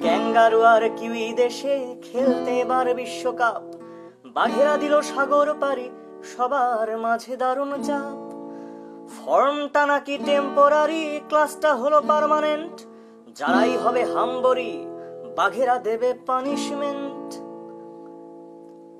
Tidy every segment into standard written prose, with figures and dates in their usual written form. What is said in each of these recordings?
Kangaroo আর kiwi দেশে খেলতে এবার বিশ্বকাপ, বাঘেরা দিল সাগর পারি, সবার মাঝে দারুণ চাপ। ফর্মটা নাকি টেম্পোরারি, ক্লাসটা হলো পার্মানেন্ট, যারাই হবে হাম্বরি বাঘেরা দেবে পানিশমেন্ট।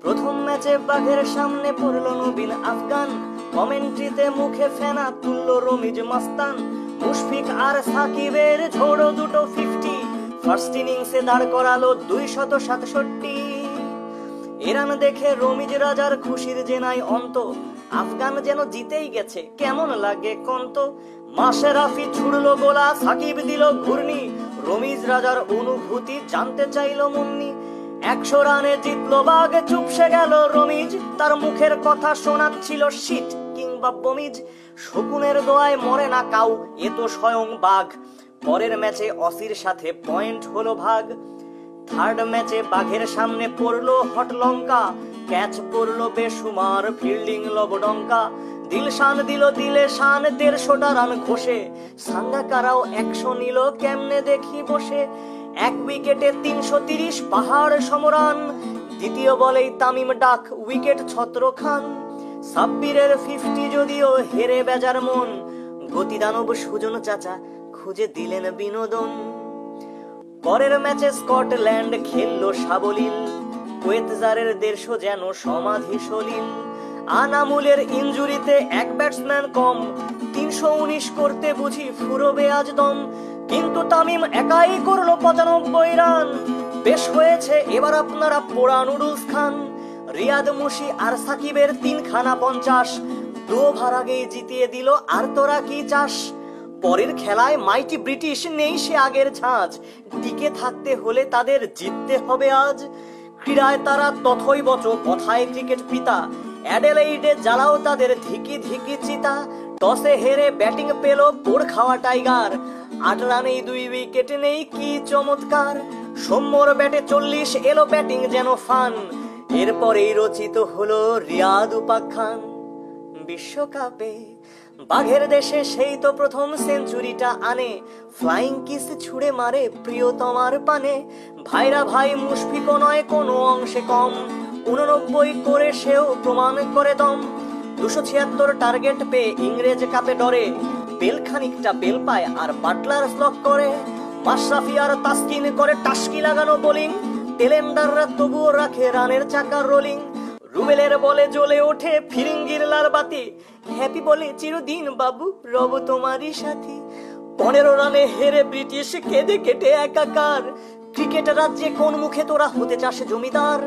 প্রথম ম্যাচে বাঘের সামনে পড়ল নবীন আফগান, কমেন্ট্রিতে মুখে ফেনা তুলল রমিজ মাস্তান। মুশফিক আর সাকিবের ঝোড়ো দুটো 50, ফার্স্ট ইনিংসে দাঁড় করালো 267। এরান দেখে রমিজ রাজার খুশির যে নাই অন্ত, আফগান যেন জিতেই গেছে কেমন লাগে কন্ত। মাশরাফি ছুড়লো গোলা, সাকিব দিল ঘূর্ণি, রমিজ রাজার অনুভূতি জানতে চাইলো মুন্নি। 100 রানে জিতলো বাঘ, চুপসে গেল রমিজ, তার মুখের কথা শোনাচ্ছিল শিট কিংবা বমিজ। শকুনের দোয়ায় মরে না কাউ, এ তো স্বয়ং বাঘ। পরের ম্যাচে অসির সাথে পয়েন্ট হলো ভাগ। থার্ড ম্যাচে বাঘের সামনে পড়লো হট লঙ্কা, ক্যাচ পড়লো বেসুমার, ফিল্ডিং লবডঙ্কা। দিলশান দিল দিলে শান 150টা রান ঘষে, সাঙ্গাকারাও 100 নিল কেমনে দেখি বসে। 1 উইকেটে 330 পাহাড় সমরান, দ্বিতীয় বলেই তামিম ডাক উইকেট ছত্র খান। সাব্বিরের 50 যদিও হেরে বেজার মন, গতিদানব সুজন চাচা খুঁজে দিলেন বিনোদন। পরের ম্যাচে স্কটল্যান্ড খেললো সাবলীল, কোয়েতজারের 150 যেন সমাধি সলিল। আনামুলের ইনজুরিতে 1 ব্যাটসম্যান কম, 319 করতে বুঝি ফুরবে আজ দম। কিন্তু তামিম একাই করলো 95 রান, বেশ হয়েছে এবার আপনারা পোড়া নুডলস খান। রিয়াদ মুশি আর সাকিবের 3 খানা 50, 2 ওভার আগেই জিতিয়ে দিল আর তোরা কি চাস। পরের খেলায় মাইটি ব্রিটিশ নেই সে আগের ঝাঁজ, টিকে থাকতে হলে তাদের জিততে হবে আজ। ক্রীড়ায় তারা তথই বচ, কথায় ক্রিকেট পিতা, অ্যাডেলেইডে জ্বালাও তাদের ধিকি ধিকি চিতা। টসে হেরে ব্যাটিং পেল পোড় খাওয়া টাইগার, 8 রানেই 2 উইকেট নেই কি চমৎকার। সৌম্যর ব্যাটে 40 এলো ব্যাটিং যেন ফান, এরপরেই রচিত হলো রিয়াদ উপাখ্যান। বিশ্বকাপে বাঘের দেশে সেই তো প্রথম সেঞ্চুরিটা আনে, ফ্লাইং কিস ছুড়ে মারে প্রিয়তমার পানে। ভাইরা ভাই মুশফিকও নয় কোনো অংশে কম, 89 করে সেও প্রমাণ করে দম। 276 টার্গেট পেয়ে ইংরেজ কাপে ডরে, বেল খানিকটা বেল পায় আর বাটলার স্লক করে। মাশরাফি আর তাসকিন করে টাস্কি লাগানো বোলিং, টেলেন্ডাররা তবুও রাখে রানের চাকার রোলিং। রুবেলের বলে জ্বলে ওঠে ফিরিঙ্গির লাল বাতি, হ্যাপি বলে চিরদিন বাবু রব তোমারই সাথী। 15 রানে হেরে ব্রিটিশ কেঁদে কেটে একাকার, ক্রিকেট রাজ্যে কোন মুখে তোরা হতে চাস জমিদার।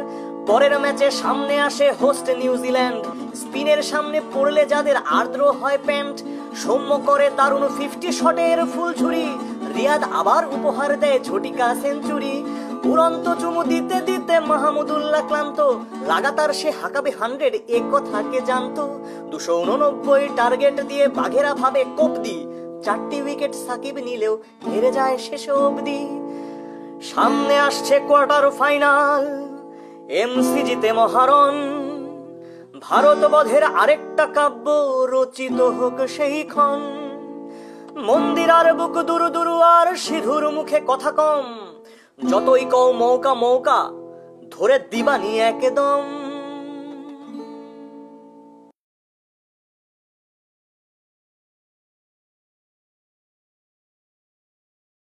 পরের ম্যাচে সামনে আসে হোস্ট নিউজিল্যান্ড, স্পিনের সামনে পড়লে যাদের আর্দ্র হয় প্যান্ট। সৌম্য করে দারুণ 50 শটের ফুল ঝুড়ি, রিয়াদ আবার উপহার দেয় ঝটিকা সেঞ্চুরি। উড়ন্ত চুমু দিতে দিতে মাহমুদুল্লাহ ক্লান্ত, লাগাতার সে হাঁকাবে 100 এ কথা কে জানতো। 289 টার্গেট দিয়ে বাঘেরা ভাবে কবদি, 4টি উইকেট সাকিব নিলেও হেরে যায় শেষ অবধি। সামনে আসছে কোয়ার্টার ফাইনাল, এমসিজিতে মহারণ, ভারত বধের আরেকটা কাব্য রচিত হোক সেই ক্ষণ। মন্দির আর বুক দুরু দুরু আর সিধুর মুখে কথা কম, যতই কও মৌকা মৌকা ধরে দিবানি একদম।